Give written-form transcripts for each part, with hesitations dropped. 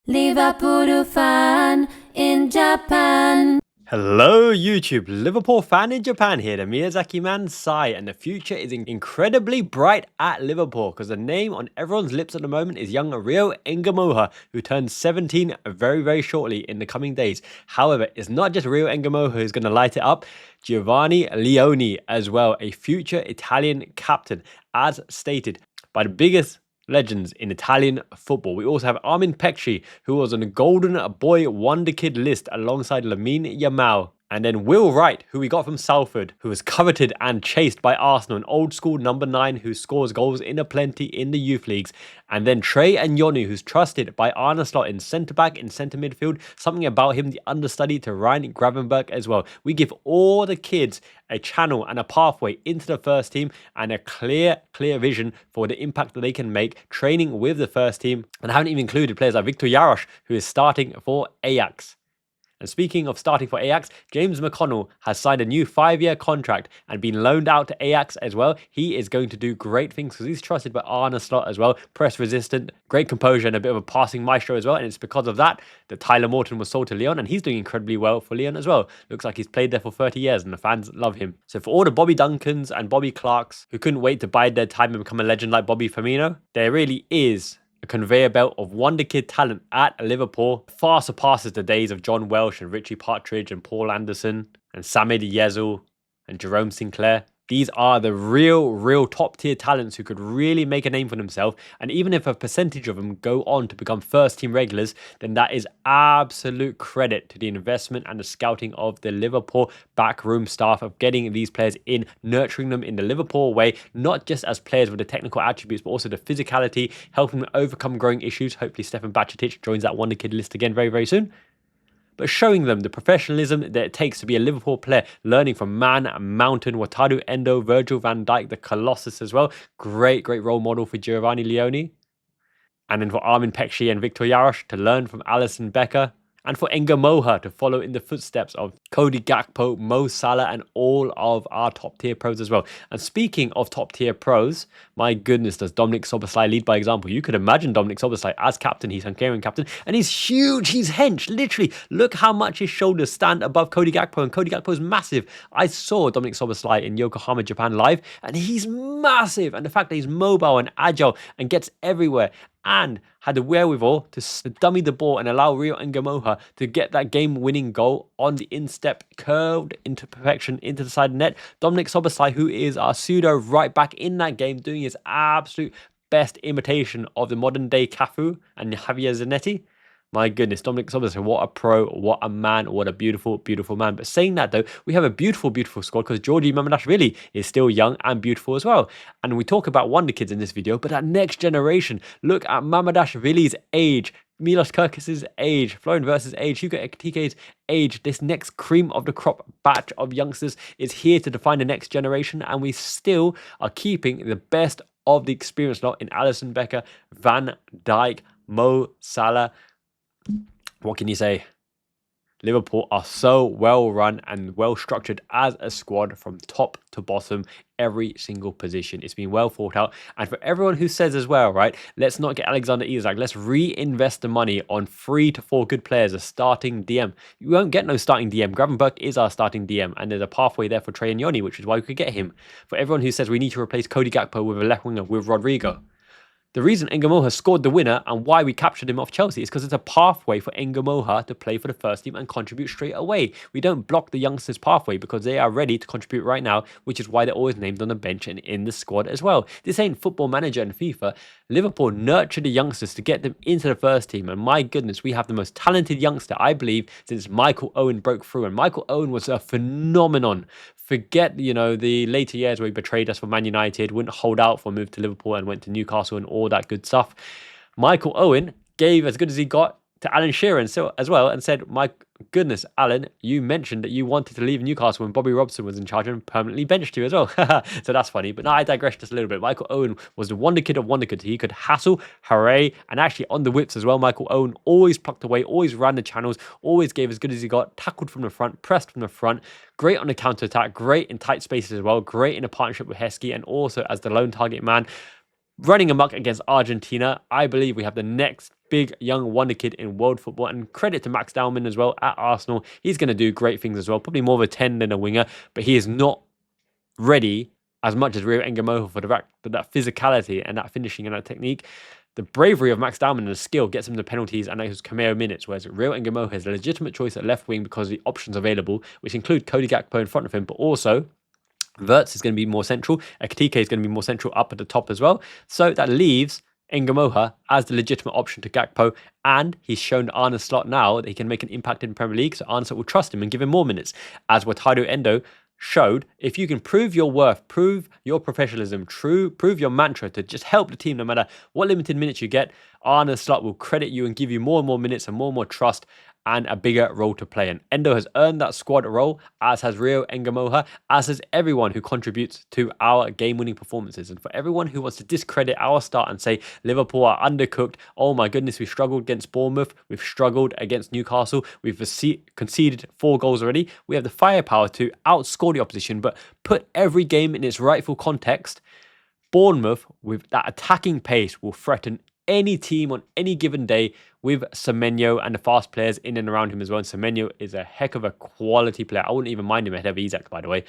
Liverpool Fan in Japan. Hello YouTube, Liverpool Fan in Japan here, the Miyazaki Man Si, and the future is incredibly bright at Liverpool because the name on everyone's lips at the moment is young Rio Ngumoha, who turns 17 very shortly in the coming days. However, it's not just Rio Ngumoha who's going to light it up. Giovanni Leoni as well, a future Italian captain, as stated by the biggest legends in Italian football. We also have Armin Pekshi, who was on the Golden Boy Wonder Kid list alongside Lamine Yamal. And then Will Wright, who we got from Salford, who was coveted and chased by Arsenal, an old school number 9 who scores goals in aplenty in the youth leagues. And then Trey Nyoni, who's trusted by Arne Slot in centre-back, in centre midfield. Something about him, the understudy to Ryan Gravenberch as well. We give all the kids a channel and a pathway into the first team and a clear vision for the impact that they can make training with the first team. And I haven't even included players like Victor Jarosz, who is starting for Ajax. And speaking of starting for Ajax, James McConnell has signed a new 5-year contract and been loaned out to Ajax as well. He is going to do great things because he's trusted by Arne Slot as well. Press resistant, great composure and a bit of a passing maestro as well. And it's because of that Tyler Morton was sold to Lyon and he's doing incredibly well for Lyon as well. Looks like he's played there for 30 years and the fans love him. So for all the Bobby Duncans and Bobby Clarks who couldn't wait to bide their time and become a legend like Bobby Firmino, there really is a conveyor belt of wonder kid talent at Liverpool. Far surpasses the days of John Welsh and Richie Partridge and Paul Anderson and Samid Yezel and Jerome Sinclair. These are the real top tier talents who could really make a name for themselves. And even if a percentage of them go on to become first team regulars, then that is absolute credit to the investment and the scouting of the Liverpool backroom staff of getting these players in, nurturing them in the Liverpool way, not just as players with the technical attributes, but also the physicality, helping them overcome growing issues. Hopefully Stefan Bajcetic joins that wonder kid list again very soon. But showing them the professionalism that it takes to be a Liverpool player, learning from Man, Mountain, Wataru Endo, Virgil van Dijk, the Colossus as well. Great role model for Giovanni Leoni. And then for Armin Pekshi and Victor Jarosz to learn from Alisson Becker. And for Ngumoha to follow in the footsteps of Cody Gakpo, Mo Salah, and all of our top tier pros as well. And speaking of top tier pros, my goodness, does Dominic Szoboszlai lead by example? You could imagine Dominic Szoboszlai as captain. He's Hungarian captain, and he's huge. He's hench. Literally, look how much his shoulders stand above Cody Gakpo, and Cody Gakpo is massive. I saw Dominic Szoboszlai in Yokohama, Japan live, and he's massive. And the fact that he's mobile and agile and gets everywhere, and had the wherewithal to dummy the ball and allow Rio Ngumoha to get that game-winning goal on the instep, curved into perfection into the side of the net. Dominic Szoboszlai, who is our pseudo right back in that game, doing his absolute best imitation of the modern-day Cafu and Javier Zanetti. My goodness, Dominic Szoboszlai, what a pro, what a man, what a beautiful man. But saying that though, we have a beautiful squad because Georgi Mamardashvili is still young and beautiful as well. And we talk about wonder kids in this video, but that next generation, look at Mamardashvili's age, Milos Kerkez's age, Florian Wirtz's age, Hugo Ekitike's age. This next cream of the crop batch of youngsters is here to define the next generation, and we still are keeping the best of the experienced lot in Alisson Becker, Van Dijk, Mo Salah. What can you say? Liverpool are so well run and well structured as a squad from top to bottom, every single position. It's been well thought out. And for everyone who says as well, right, let's not get Alexander Isak. Let's reinvest the money on 3 to 4 good players, a starting DM. You won't get no starting DM. Gravenberch is our starting DM, and there's a pathway there for Trey Nyoni, which is why we could get him. For everyone who says we need to replace Cody Gakpo with a left winger with Rodrigo, the reason Ngumoha scored the winner and why we captured him off Chelsea is because it's a pathway for Ngumoha to play for the first team and contribute straight away. We don't block the youngsters' pathway because they are ready to contribute right now, which is why they're always named on the bench and in the squad as well. This ain't Football Manager and FIFA. Liverpool nurtured the youngsters to get them into the first team, and my goodness, we have the most talented youngster, I believe, since Michael Owen broke through, and Michael Owen was a phenomenon. Forget, the later years where he betrayed us for Man United, wouldn't hold out for a move to Liverpool and went to Newcastle and all that good stuff. Michael Owen gave as good as he got to Alan Shearer as well and said, my goodness, Alan, you mentioned that you wanted to leave Newcastle when Bobby Robson was in charge and permanently benched you as well. So that's funny. But now I digress just a little bit. Michael Owen was the wonder kid of wonder kids. He could hassle, hooray, and actually on the whips as well. Michael Owen always plucked away, always ran the channels, always gave as good as he got, tackled from the front, pressed from the front, great on the counter-attack, great in tight spaces as well, great in a partnership with Heskey, and also as the lone target man. running amok against Argentina. I believe we have the next big young wonder kid in world football, and credit to Max Dowman as well at Arsenal. He's going to do great things as well, probably more of a 10 than a winger, but he is not ready as much as Rio Ngumoha for that physicality and that finishing and that technique. The bravery of Max Dowman and the skill gets him the penalties and those Camaro minutes, whereas Rio Ngumoha is a legitimate choice at left wing because of the options available, which include Cody Gakpo in front of him, but also Wirtz is going to be more central. Ekitike is going to be more central up at the top as well. So that leaves Ngumoha as the legitimate option to Gakpo, and he's shown Arne Slot now that he can make an impact in the Premier League, so Arne Slot will trust him and give him more minutes. As Wataru Endo showed, if you can prove your worth, prove your professionalism, prove your mantra to just help the team no matter what limited minutes you get, Arne Slot will credit you and give you more and more minutes and more trust and a bigger role to play. And Endo has earned that squad role, as has Rio Ngumoha, as has everyone who contributes to our game-winning performances. And for everyone who wants to discredit our start and say Liverpool are undercooked, oh my goodness, we struggled against Bournemouth, we've struggled against Newcastle, we've conceded 4 goals already. We have the firepower to outscore the opposition, but put every game in its rightful context. Bournemouth, with that attacking pace, will threaten any team on any given day with Semenyo and the fast players in and around him as well. And Semenyo is a heck of a quality player. I wouldn't even mind him ahead of Isak, by the way.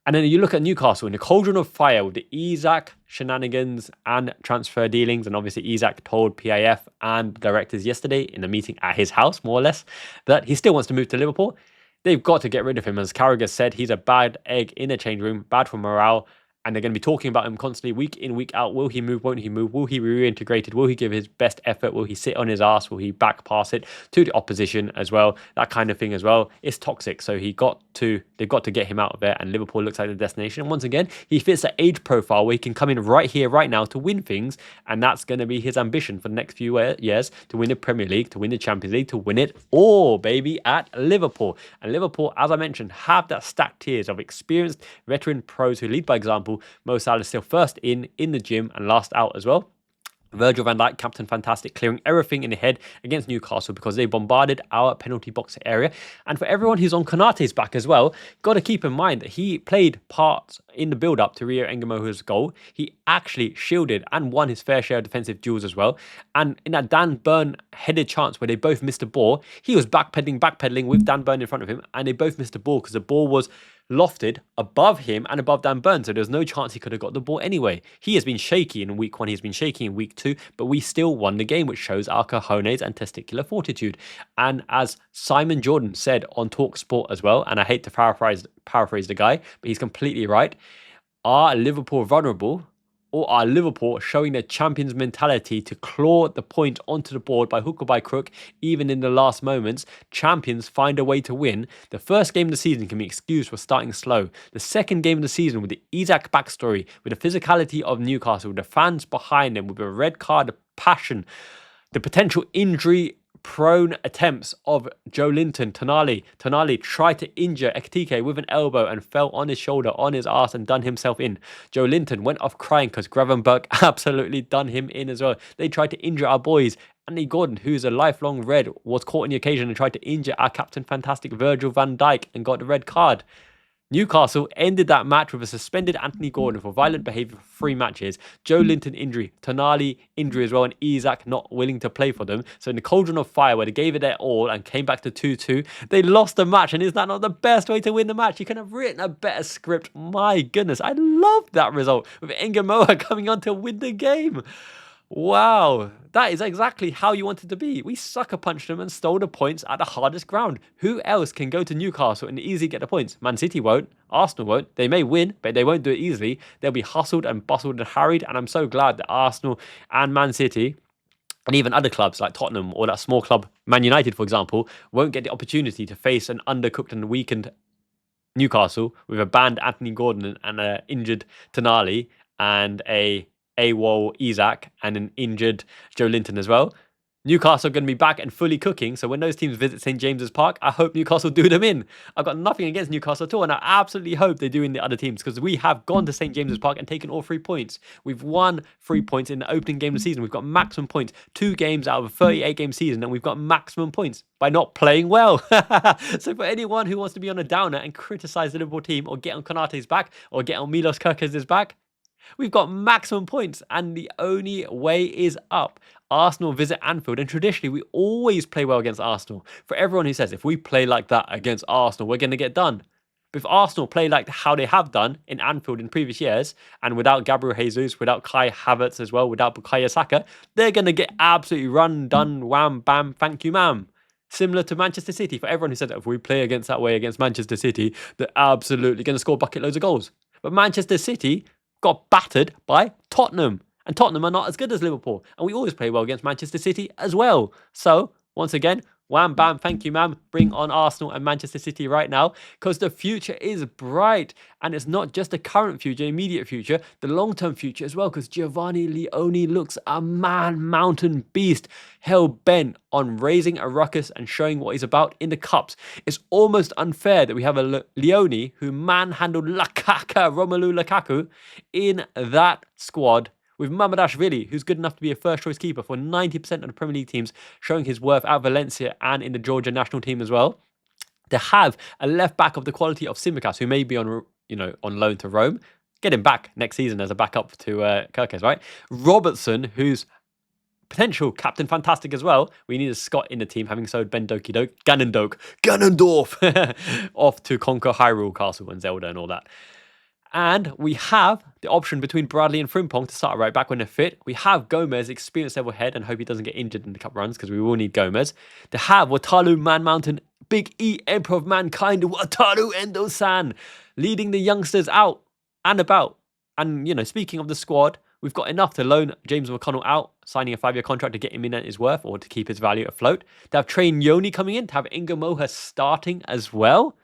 And then you look at Newcastle in the cauldron of fire with the Isak shenanigans and transfer dealings. And obviously Isak told PIF and the directors yesterday in a meeting at his house, more or less, that he still wants to move to Liverpool. They've got to get rid of him. As Carragher said, he's a bad egg in the change room, bad for morale. And they're going to be talking about him constantly, week in, week out. Will he move? Won't he move? Will he be reintegrated? Will he give his best effort? Will he sit on his ass? Will he back pass it to the opposition as well? That kind of thing as well. It's toxic. So they've got to get him out of there. And Liverpool looks like the destination. And once again, he fits the age profile where he can come in right here, right now to win things. And that's going to be his ambition for the next few years, to win the Premier League, to win the Champions League, to win it all, baby, at Liverpool. And Liverpool, as I mentioned, have that stacked tiers of experienced veteran pros who lead by example. Mo Salah still first in the gym and last out as well. Virgil van Dijk, Captain Fantastic, clearing everything in the head against Newcastle because they bombarded our penalty box area. And for everyone who's on Konate's back as well, got to keep in mind that he played parts in the build-up to Rio Ngumoha's goal. He actually shielded and won his fair share of defensive duels as well. And in that Dan Burn headed chance where they both missed the ball, he was backpedaling with Dan Burn in front of him, and they both missed the ball because the ball was lofted above him and above Dan Burn, so there's no chance he could have got the ball anyway. He has been shaky in week 1, he's been shaky in week 2, but we still won the game, which shows our cojones and testicular fortitude. And as Simon Jordan said on Talk Sport as well, and I hate to paraphrase the guy, but he's completely right, are Liverpool vulnerable, or are Liverpool showing their champions mentality to claw the point onto the board by hook or by crook, even in the last moments? Champions find a way to win. The first game of the season can be excused for starting slow. The second game of the season with the Isak backstory, with the physicality of Newcastle, with the fans behind them, with the red card, the passion, the potential injury prone attempts of Joe Linton, Tonali. Tonali tried to injure Ekitike with an elbow and fell on his shoulder, on his ass, and done himself in. Joe Linton went off crying because Gravenberg absolutely done him in as well. They tried to injure our boys. Anthony Gordon, who's a lifelong red, was caught on the occasion and tried to injure our Captain Fantastic Virgil van Dijk and got the red card. Newcastle ended that match with a suspended Anthony Gordon for violent behaviour for 3 matches, Joe Linton injury, Tonali injury as well, and Isak not willing to play for them. So in the cauldron of fire where they gave it their all and came back to 2-2, they lost the match. And is that not the best way to win the match? You could have written a better script. My goodness, I love that result with Ngumoha coming on to win the game. Wow, that is exactly how you wanted to be. We sucker punched them and stole the points at the hardest ground. Who else can go to Newcastle and easily get the points? Man City won't. Arsenal won't. They may win, but they won't do it easily. They'll be hustled and bustled and harried. And I'm so glad that Arsenal and Man City and even other clubs like Tottenham or that small club, Man United, for example, won't get the opportunity to face an undercooked and weakened Newcastle with a banned Anthony Gordon and an injured Tonali and a AWOL Isak and an injured Joe Linton as well. Newcastle are going to be back and fully cooking. So when those teams visit St. James's Park, I hope Newcastle do them in. I've got nothing against Newcastle at all. And I absolutely hope they do in the other teams because we have gone to St. James's Park and taken all 3 points. We've won 3 points in the opening game of the season. We've got maximum points. 2 games out of a 38-game season. And we've got maximum points by not playing well. So for anyone who wants to be on a downer and criticize the Liverpool team or get on Konate's back or get on Milos Kerkez's back, We've got maximum points, and the only way is up. Arsenal visit Anfield, and traditionally we always play well against Arsenal. For everyone who says if we play like that against Arsenal, we're going to get done. But if Arsenal play like how they have done in Anfield in previous years, and without Gabriel Jesus, without Kai Havertz as well, without Bukayo Saka, they're going to get absolutely run, done, wham, bam, thank you, ma'am. Similar to Manchester City. For everyone who said that if we play against that way against Manchester City, they're absolutely going to score bucket loads of goals. But Manchester City got battered by Tottenham. And Tottenham are not as good as Liverpool. And we always play well against Manchester City as well. So, once again, wham, bam, thank you, ma'am. Bring on Arsenal and Manchester City right now, because the future is bright. And it's not just the current future, immediate future, the long-term future as well, because Giovanni Leoni looks a man-mountain beast, hell-bent on raising a ruckus and showing what he's about in the cups. It's almost unfair that we have a Leoni who manhandled Romelu Lukaku in that squad, with Mamardashvili, who's good enough to be a first-choice keeper for 90% of the Premier League teams, showing his worth at Valencia and in the Georgia national team as well. To have a left-back of the quality of Tsimikas, who may be on loan to Rome, get him back next season as a backup to Kirkes, right? Robertson, who's potential captain fantastic as well. We need a Scot in the team, having sold Ben Ganondorf off to conquer Hyrule Castle and Zelda and all that. And we have the option between Bradley and Frimpong to start right back when they're fit. We have Gomez, experienced level head, and hope he doesn't get injured in the cup runs, because we will need Gomez. To have Wataru Man Mountain, Big E, Emperor of Mankind, Wataru Endo-san, leading the youngsters out and about. And, speaking of the squad, we've got enough to loan James McConnell out, signing a 5-year contract to get him in at his worth, or to keep his value afloat. To have Trey Nyoni coming in, to have Ngumoha starting as well.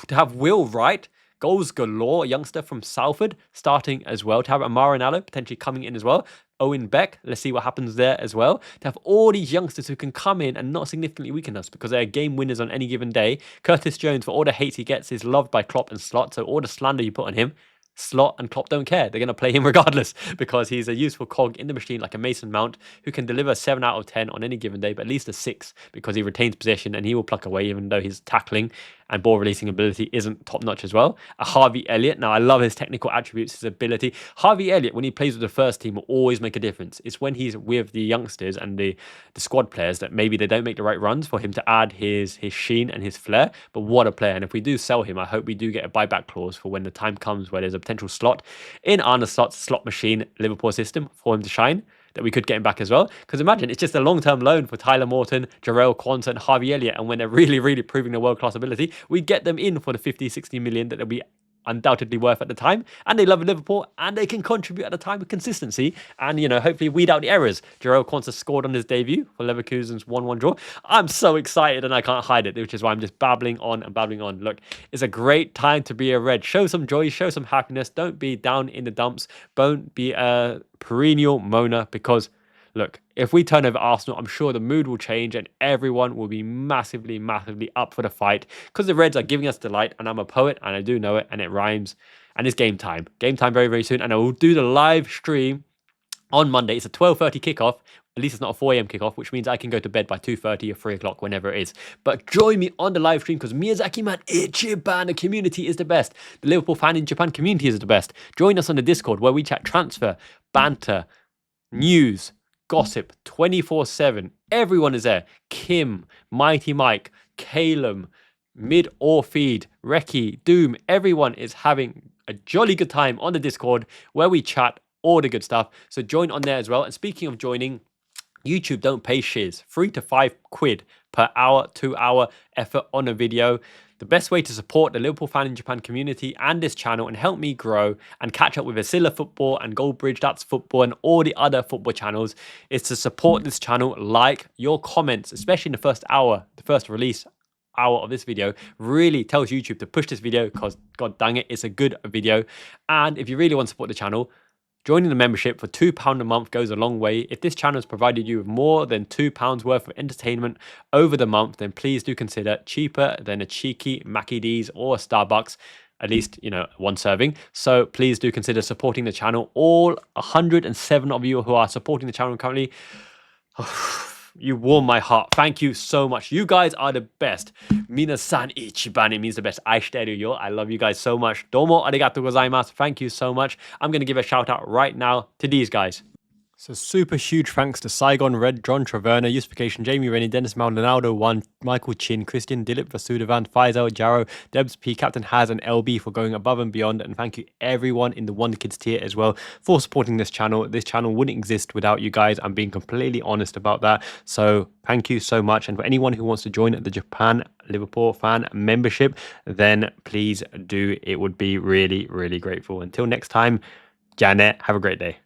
To have Will Wright, goals galore, youngster from Salford, starting as well. To have Amara Nallo potentially coming in as well. Owen Beck, let's see what happens there as well. To have all these youngsters who can come in and not significantly weaken us, because they're game winners on any given day. Curtis Jones, for all the hate he gets, is loved by Klopp and Slot. So all the slander you put on him, Slot and Klopp don't care. They're going to play him regardless, because he's a useful cog in the machine, like a Mason Mount, who can deliver 7 out of 10 on any given day, but at least a 6, because he retains possession and he will pluck away, even though his tackling and ball releasing ability isn't top notch as well. A Harvey Elliott. Now, I love his technical attributes, his ability. Harvey Elliott, when he plays with the first team, will always make a difference. It's when he's with the youngsters and the squad players that maybe they don't make the right runs for him to add his sheen and his flair. But what a player. And if we do sell him, I hope we do get a buyback clause for when the time comes where there's a potential slot in Arne Slot's slot machine Liverpool system for him to shine, that we could get him back as well. Because imagine, it's just a long-term loan for Tyler Morton, Jarrell Quansah and Harvey Elliott, and when they're really, really proving their world-class ability, we get them in for the 50, 60 million that they'll be undoubtedly worth at the time, and they love Liverpool, and they can contribute at a time with consistency, and hopefully weed out the errors. Jarrell Quansah scored on his debut for Leverkusen's 1-1 draw. I'm so excited and I can't hide it, which is why I'm just babbling on and babbling on. Look, it's a great time to be a Red. Show some joy, show some happiness. Don't be down in the dumps. Don't be a perennial moaner, because look, if we turn over Arsenal, I'm sure the mood will change and everyone will be massively, massively up for the fight, because the Reds are giving us delight, and I'm a poet and I do know it, and it rhymes, and it's game time. Game time very, very soon, and I will do the live stream on Monday. It's a 12:30 kickoff. At least it's not a 4 a.m. kickoff, which means I can go to bed by 2:30 or 3 o'clock, whenever it is. But join me on the live stream, because Miyazaki Man Ichiban, the community is the best. The Liverpool Fan Japan community is the best. Join us on the Discord, where we chat transfer, banter, news, gossip 24/7. Everyone is there. Kim, Mighty Mike, Calum, Mid or Feed, Reki, Doom. Everyone is having a jolly good time on the Discord, where we chat all the good stuff. So join on there as well. And speaking of joining, YouTube don't pay shiz. 3 to 5 quid per hour, 2-hour effort on a video. The best way to support the Liverpool Fan Japan community and this channel, and help me grow and catch up with Asilla Football and Goldbridge That's Football and all the other football channels, is to support this channel. Like, your comments, especially in the first hour, the first release hour of this video, really tells YouTube to push this video, because god dang it, it's a good video. And if you really want to support the channel, joining the membership for £2 a month goes a long way. If this channel has provided you with more than £2 worth of entertainment over the month, then please do consider cheaper than a cheeky Mackie D's or a Starbucks, at least, one serving. So please do consider supporting the channel. All 107 of you who are supporting the channel currently, You warm my heart. Thank you so much. You guys are the best. Minasan ichiban. It means the best. Aishiteru yo. I love you guys so much. Domo arigatou gozaimasu. Thank you so much. I'm going to give a shout out right now to these guys. So super huge thanks to Saigon Red, John Traverna, Justification, Jamie Rennie, Dennis Maldonado, One, Michael Chin, Christian, Dilip Vasudevan, Faisal, Jarrow, Debs P, Captain Haz, and LB for going above and beyond. And thank you everyone in the Wonder Kids tier as well for supporting this channel. This channel wouldn't exist without you guys. I'm being completely honest about that. So thank you so much. And for anyone who wants to join the Japan Liverpool fan membership, then please do. It would be really, really grateful. Until next time, Janet, have a great day.